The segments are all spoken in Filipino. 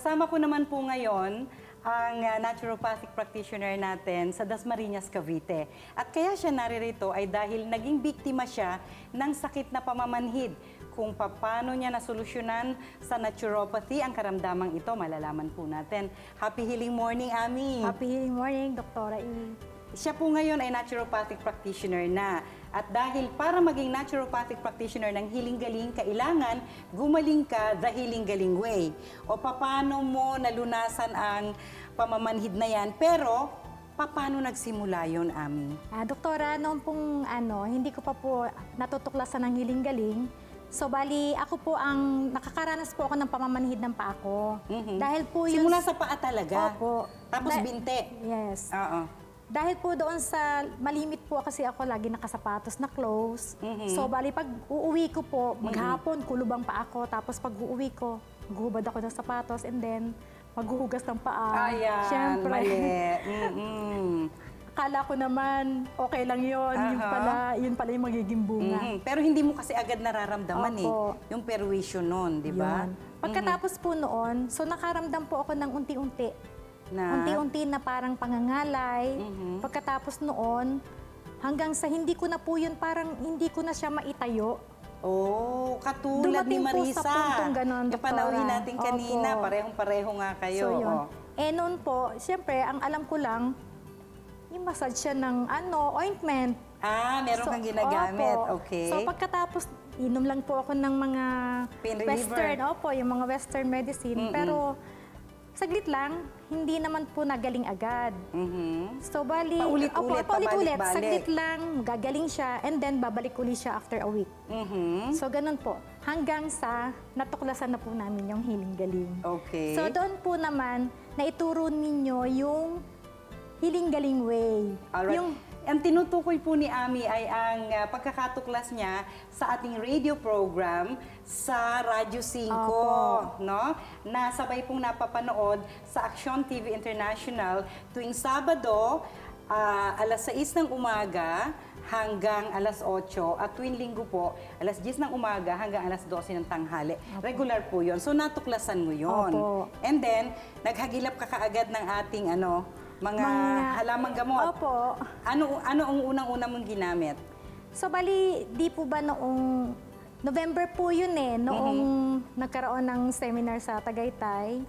Kasama ko naman po ngayon ang naturopathic practitioner natin sa Dasmariñas, Cavite. At kaya siya naririto ay dahil naging biktima siya ng sakit na pamamanhid. Kung paano niya nasolusyonan sa naturopathy ang karamdamang ito, malalaman po natin. Happy healing morning, Ami! Happy healing morning, Dr. E. Siya po ngayon ay naturopathic practitioner na. At dahil para maging naturopathic practitioner ng Healing Galing, kailangan gumaling ka the Healing Galing way. O paano mo nalunasan ang pamamanhid na yan. Pero, paano nagsimula yon, Ami? Doktora, noong pong hindi ko pa po natutuklasan ng Healing Galing. So, bali, ako po ang nakakaranas po ako ng pamamanhid ng paa ko. Dahil po yun... Simula sa paa talaga? Opo. Tapos binte? Yes. Oo. Dahil po doon sa malimit po kasi ako lagi nakasapatos na clothes. So, bali, pag uuwi ko po, maghapon, kulubang pa ako. Tapos pag uuwi ko, maghubad ako ng sapatos and then maghuhugas ng paa. Ayan, Siyempre. mali. Akala ko naman, okay lang yun. Yun pala yung magiging bunga. Pero hindi mo kasi agad nararamdaman Opo. yung perwisyon nun, di ba? Pagkatapos po noon, so nakaramdam po ako ng unti-unti. Unti-unti na parang pangangalay. Pagkatapos noon, hanggang sa hindi ko na po yun, parang hindi ko na siya maitayo. Oh, katulad ni Marisa. Dumating po sa puntong ganon, yung panauhin natin kanina, Opo. parehong-pareho nga kayo. So yun. Oh. Noon po, siyempre, ang alam ko lang, yung massage siya ng ointment. Meron kang ginagamit. Opo. Okay. So pagkatapos, inom lang po ako ng mga Pain reliever. western, yung mga western medicine. Pero saglit lang, hindi naman po nagaling agad. So bali, paulit-ulit, paulit-ulit. pabalik-balik. Saglit lang, gagaling siya, and then babalik uli siya after a week. So ganun po. Hanggang sa natuklasan na po namin yung Healing Galing. Okay. So doon po naman, naituro ninyo yung Healing Galing way. Alright. Ang tinutukoy po ni Ami ay ang pagkakatuklas niya sa ating radio program sa Radyo 5, no? Na sabay pong napapanood sa Action TV International tuwing Sabado, alas 6 ng umaga hanggang alas 8 at tuwing Linggo po, alas 10 ng umaga hanggang alas 12 ng tanghali. Regular po 'yon. So natuklasan mo 'yon. And then naghagilap ka kaagad ng ating mga halamang gamot. Opo. Ano ang unang-una mong ginamit? So, bali, di po ba noong November po yun noong nagkaroon ng seminar sa Tagaytay.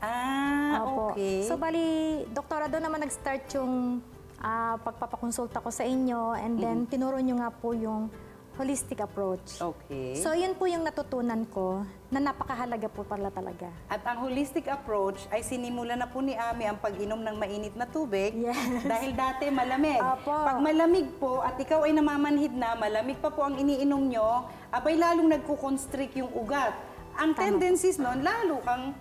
Opo. Okay. So, bali, doktora, doon naman nag-start yung pagpapakonsulta ko sa inyo and then tinuro nyo nga po yung holistic approach. Okay. So, yun po yung natutunan ko na napakahalaga po pala talaga. At ang holistic approach ay sinimula na po ni Ami ang pag-inom ng mainit na tubig. Yes. Dahil dati malamig. Opo. Pag malamig po at ikaw ay namamanhid na, malamig pa po ang iniinom nyo, abay lalong nagkukonstrict yung ugat. Ang tendencies nun, lalo kang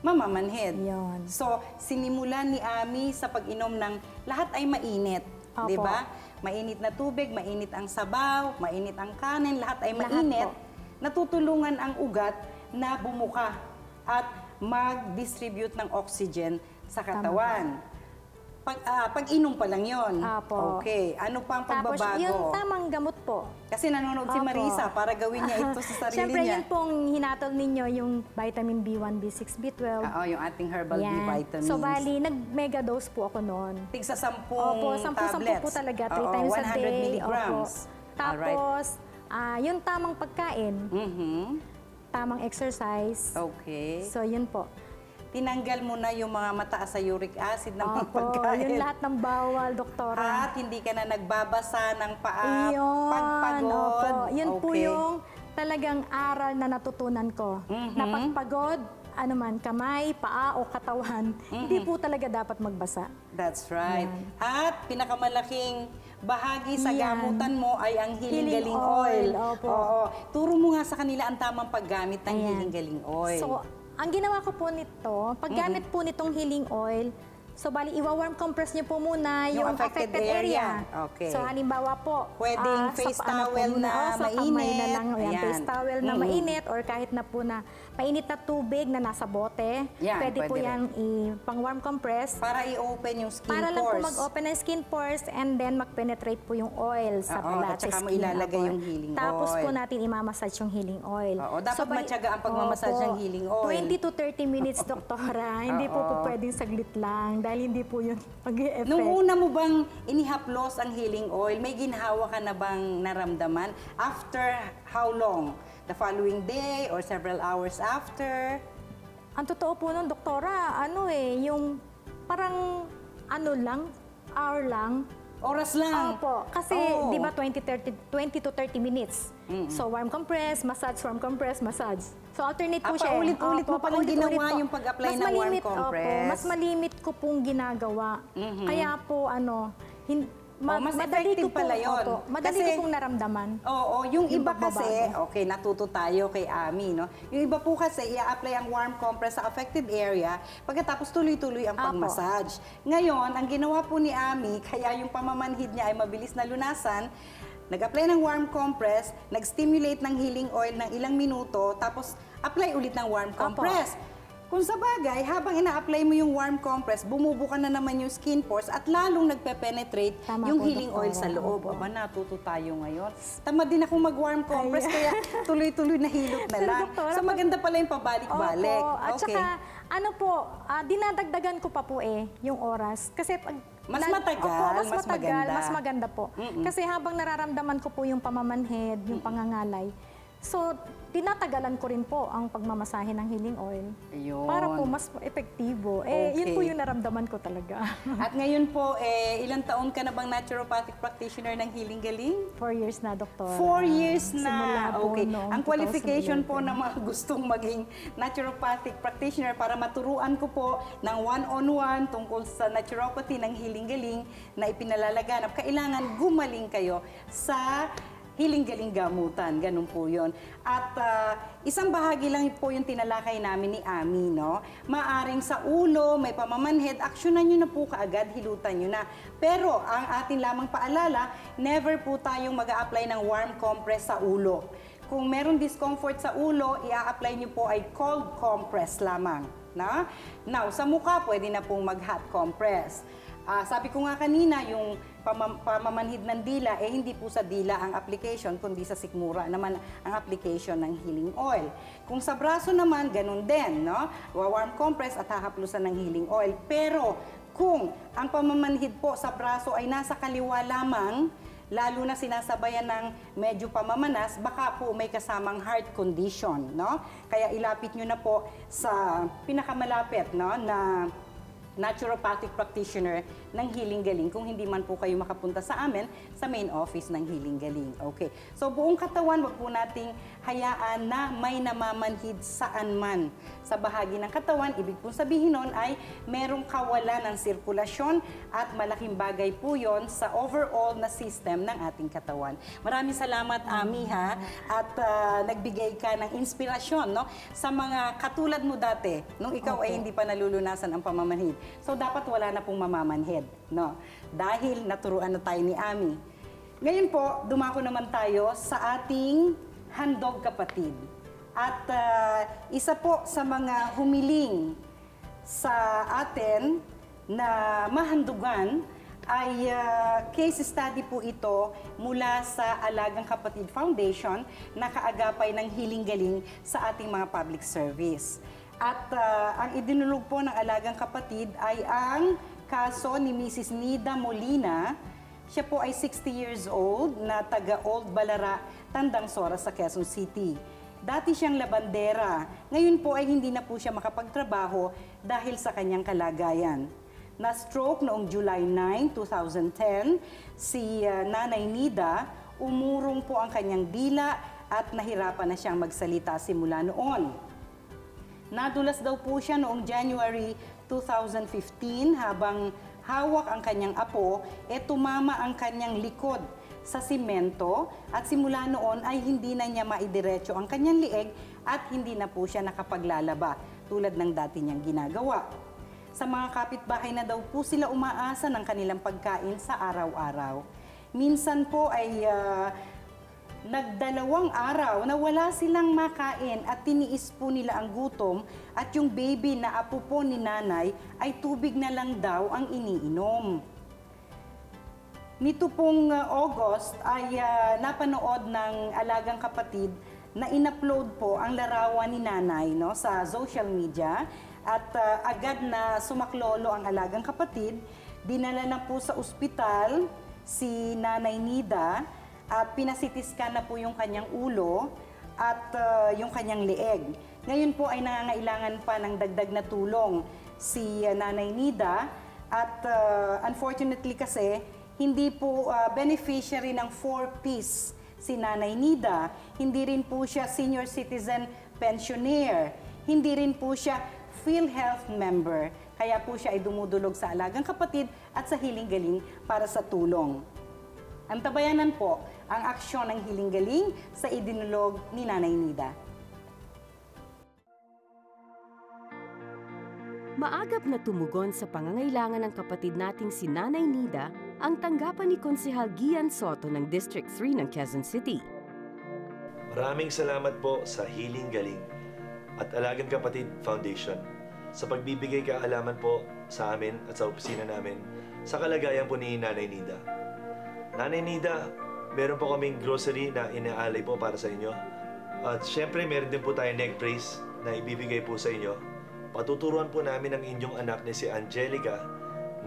mamamanhid. Yun. So, sinimulan ni Ami sa pag-inom ng lahat ay mainit. Opo. Di ba? Mainit na tubig, mainit ang sabaw, mainit ang kanin, lahat ay Lahat mainit. po. Natutulungan ang ugat na bumuka at mag-distribute ng oxygen sa katawan. Pag-inom pa lang yon. Apo. Okay. Ano pa ang Tapos, pagbabago? yung tamang gamot po. Kasi nanonood si Opo. Marisa para gawin niya ito sa sarili Siyempre, niya. yun pong hinatol ninyo, yung vitamin B1, B6, B12. Yung ating herbal B Yan. vitamins. So, bali, nag-mega dose po ako noon. Tigsa 10 Opo, 10 tablets. po talaga, 3 Oo, times a 100 day. milligrams. Opo. Tapos, yung tamang pagkain, tamang exercise. Okay. So, yun po. Tinanggal mo na yung mga mataas sa uric acid ng mga Opo, pagkain. yung lahat ng bawal, doktora. At hindi ka na nagbabasa ng paa, Yun, pagpagod. opo. Yun po Okay. yung talagang aral na natutunan ko. Na pagpagod, kamay, paa o katawan, hindi po talaga dapat magbasa. That's right. Yan. At pinakamalaking bahagi sa Yan. gamutan mo ay ang Healing Healing Galing Oil. Opo. Oo. Turo mo nga sa kanila ang tamang paggamit ng Ayan. Healing Galing Oil. So, ang ginawa ko po nito, paggamit po nitong healing oil, So, bali, iwa-warm compress niyo po muna yung affected area. Okay. So, halimbawa po, pwedeng face towel na sa kamay na lang, mainit. yan, face towel na mainit, or kahit na po na mainit na tubig na nasa bote. Yan, pwede po pwede yan pang-warm compress. Para i-open yung skin Para pores. lang po mag-open ang skin pores and then mag-penetrate po yung oil sa At Pilates saka mo skin. ilalagay Opo. yung healing Tapos oil. po natin imamassage yung healing oil. Dapat matyaga ang pagmamassage ng healing oil. 20 to 30 minutes, doktora. Hindi po pwedeng saglit lang dahil hindi po yun mag-e-effect. Nung una mo bang inihaplos ang healing oil, may ginhawa ka na bang naramdaman? After how long? The following day or several hours after? Ang totoo po nun, doktora, yung parang hour lang. Oras lang? Opo. Kasi, di ba, 20 to 30 minutes. So, warm compress, warm compress, massage. So, alternate po siya. Paulit-ulit mo palang ginawa yung pag-apply ng warm compress. Opo, mas malimit ko pong ginagawa. Kaya po, mas madali effective ko pala yun. Opo, madali ko pong naramdaman. Oo, yung iba kasi, pagbabago. okay, natuto tayo kay Ami, no? Yung iba po kasi, i-apply ang warm compress sa affected area, pagkatapos tuloy-tuloy ang pag-massage. Ngayon, ang ginawa po ni Ami, kaya yung pamamanhid niya ay mabilis na lunasan, nag-apply ng warm compress, nag-stimulate ng healing oil ng ilang minuto, tapos apply ulit ng warm compress. Kung sa bagay, habang ina-apply mo yung warm compress, bumubuka na naman yung skin pores at lalong nagpe-penetrate yung healing oil sa loob. Aba, natuto tayo ngayon. Tamad din akong mag-warm compress, kaya tuloy-tuloy na hilot na lang. So maganda pala yung pabalik-balik. At saka, dinadagdagan ko pa po yung oras. Kasi pag mas matagal, mas maganda po. Kasi habang nararamdaman ko po yung pamamanhid, yung pangangalay, so, tinatagalan ko rin po ang pagmamasahe ng healing oil. Ayun. Para po mas epektibo. Yun po yung naramdaman ko talaga. At ngayon po, ilang taon ka na bang naturopathic practitioner ng Healing Galing? 4 years na, Doktor. 4 years na. Simula po Okay. noong Ang qualification 2011. po ng mga gustong maging naturopathic practitioner para maturuan ko po ng one-on-one tungkol sa naturopathy ng Healing Galing na ipinalalaganap, kailangan gumaling kayo sa Healing Galing Gamutan, ganun po yun. At isang bahagi lang po yung tinalakay namin ni Ami, no? Maaring sa ulo, may pamamanhid, aksyonan nyo na po kaagad, hilutan nyo na. Pero ang atin lamang paalala, never po tayong mag-a-apply ng warm compress sa ulo. Kung meron discomfort sa ulo, i-a-apply nyo po ay cold compress lamang. Na? Now, sa mukha, pwede na pong mag-hot compress. Sabi ko nga kanina, yung pamamanhid ng dila, hindi po sa dila ang application, kundi sa sikmura naman ang application ng healing oil. Kung sa braso naman, ganun din, no? Warm compress at hahaplusan ng healing oil. Pero kung ang pamamanhid po sa braso ay nasa kaliwa lamang, lalo na sinasabayan ng medyo pamamanas, baka po may kasamang heart condition, no? Kaya ilapit nyo na po sa pinakamalapit, no, na naturopathic practitioner ng Healing Galing kung hindi man po kayo makapunta sa amin sa main office ng Healing Galing. Okay. So buong katawan, wag po nating hayaan na may namamanhid saan man sa bahagi ng katawan. Ibig pong sabihin nun ay merong kawalan ng sirkulasyon at malaking bagay po yon sa overall na system ng ating katawan. Maraming salamat, Ami, ha? At nagbigay ka ng inspirasyon, no? Sa mga katulad mo dati, nung ikaw ay hindi pa nalulunasan ang pamamanhid. So, dapat wala na pong mamamanhid, no? Dahil naturuan na tayo ni Ami. Ngayon po, dumako naman tayo sa ating handog kapatid. At isa po sa mga humiling sa atin na mahandugan ay case study po ito mula sa Alagang Kapatid Foundation na kaagapay ng Healing Galing sa ating mga public service. At ang idinulog po ng Alagang Kapatid ay ang kaso ni Mrs. Nida Molina. Siya po ay 60 years old na taga Old Balara, Tandang Sora sa Quezon City. Dati siyang labandera. Ngayon po ay hindi na po siya makapagtrabaho dahil sa kanyang kalagayan. Na-stroke noong July 9, 2010, si Nanay Nida, umurong po ang kanyang dila at nahirapan na siyang magsalita simula noon. Nadulas daw po siya noong January 2015 habang hawak ang kanyang apo, tumama ang kanyang likod sa simento at simula noon ay hindi na niya maidiretso ang kanyang lieg at hindi na po siya nakapaglalaba tulad ng dati niyang ginagawa. sa mga kapitbahay na daw po sila umaasa ng kanilang pagkain sa araw-araw. Minsan po ay nagdalawang araw na wala silang makain at tiniis po nila ang gutom at yung baby na apo po ni nanay ay tubig na lang daw ang iniinom. Nito pong August ay napanood ng alagang kapatid na in-upload po ang larawan ni nanay sa social media at agad na sumaklolo ang alagang kapatid. Dinala na po sa ospital si Nanay Nida at pinasitiskan na po yung kanyang ulo at yung kanyang leeg. Ngayon po ay nangangailangan pa ng dagdag na tulong si Nanay Nida at unfortunately kasi hindi po beneficiary ng 4Ps si Nanay Nida. Hindi rin po siya senior citizen pensioner. Hindi rin po siya PhilHealth member. Kaya po siya ay dumudulog sa alagang kapatid at sa Hiling Galing para sa tulong. Antabayanan po ang aksyon ng Hiling Galing sa idinulog ni Nanay Nida. Maagap na tumugon sa pangangailangan ng kapatid nating si Nanay Nida ang tanggapan ni Konsehal Gian Soto ng District 3 ng Quezon City. Maraming salamat po sa Hiling Galing at Alagang Kapatid Foundation sa pagbibigay kaalaman po sa amin at sa opisina namin sa kalagayan po ni Nanay Nida. Nanay Nida, meron po kaming grocery na inaalay po para sa inyo. At syempre, meron din po tayong neck brace na ibibigay po sa inyo. Patuturuan po namin ang inyong anak ni si Angelica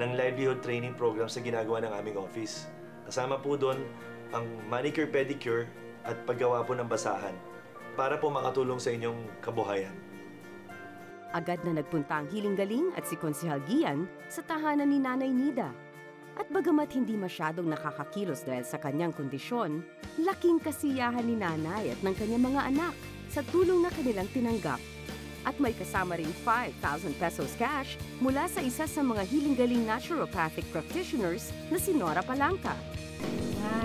ng livelihood training program sa ginagawa ng aming office. Kasama po doon ang manicure, pedicure at paggawa po ng basahan para po makatulong sa inyong kabuhayan. Agad na nagpunta ang Hiling Galing at si Konsehal Gian sa tahanan ni Nanay Nida. At bagamat hindi masyadong nakakakilos dahil sa kanyang kondisyon, laking kasiyahan ni Nanay at ng kanyang mga anak sa tulong na kanilang tinanggap. At may kasama rin 5,000 pesos cash mula sa isa sa mga Hiling Galing naturopathic practitioners na si Nora Palanca.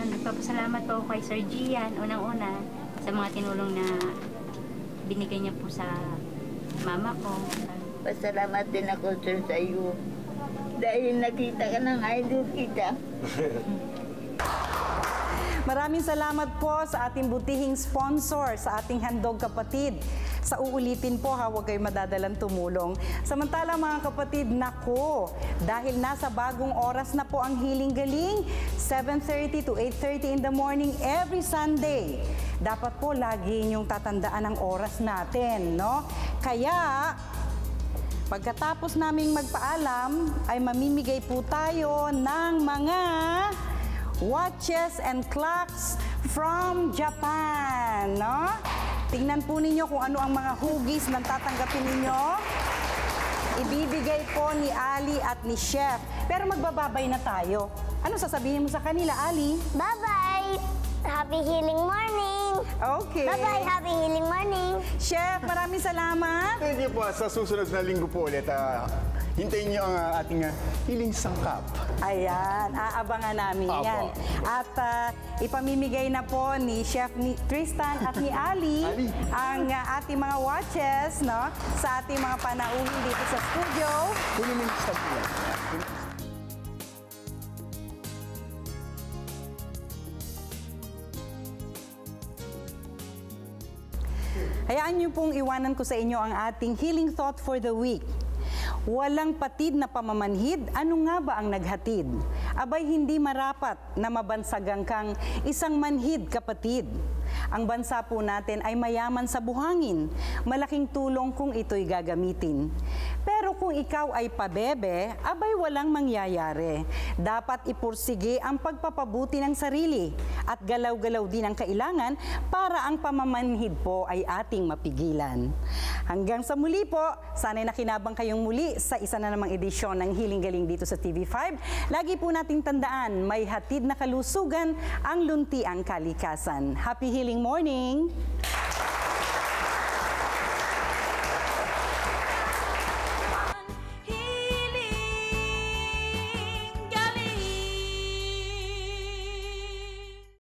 Nagpapasalamat po kay Sir Gian, unang-una, sa mga tinulong na binigay niya po sa mama ko. Pasalamat din ako, sir, sa iyo. Dahil nakita ka ng idol kita. Maraming salamat po sa ating butihing sponsor, sa ating Handog Kapatid. Sa uulitin po, huwag kayo madadalang tumulong. Samantala mga kapatid, nako, dahil nasa bagong oras na po ang Hiling Galing, 7:30 to 8:30 in the morning every Sunday. Dapat po lagi niyong tatandaan ang oras natin, no? Kaya, pagkatapos naming magpaalam, ay mamimigay po tayo ng mga watches and clocks from Japan, no? Tingnan po ninyo kung ano ang mga hugis na tatanggapin ninyo. Ibibigay po ni Ali at ni Chef. Pero magbababay na tayo. Ano sasabihin mo sa kanila, Ali? Bye-bye! Happy healing morning! Okay. Bye-bye! Happy healing morning! Chef, maraming salamat. Thank you po. Sa susunod na linggo po ulit, hintayin niyo ang ating Hiling Sangkap. Ayan, aabangan namin Opo. yan. At ipamimigay na po ni Chef Tristan at ni Ali ang ating mga watches, no, sa ating mga panauhin dito sa studio. Kunin mo yung stub po yan. Hayaan niyo pong iwanan ko sa inyo ang ating healing thought for the week. Walang patid na pamamanhid, ano nga ba ang naghatid? Abay hindi marapat na mabansagang kang isang manhid, kapatid. Ang bansa po natin ay mayaman sa buhangin. Malaking tulong kung ito'y gagamitin. Pero kung ikaw ay pabebe, abay walang mangyayari. Dapat ipursige ang pagpapabuti ng sarili at galaw-galaw din ang kailangan para ang pamamanhid po ay ating mapigilan. Hanggang sa muli po, sana'y nakinabang kayong muli sa isa na namang edisyon ng Hiling Galing dito sa TV5. Lagi po nating tandaan, may hatid na kalusugan ang luntiang kalikasan. Happy healing morning!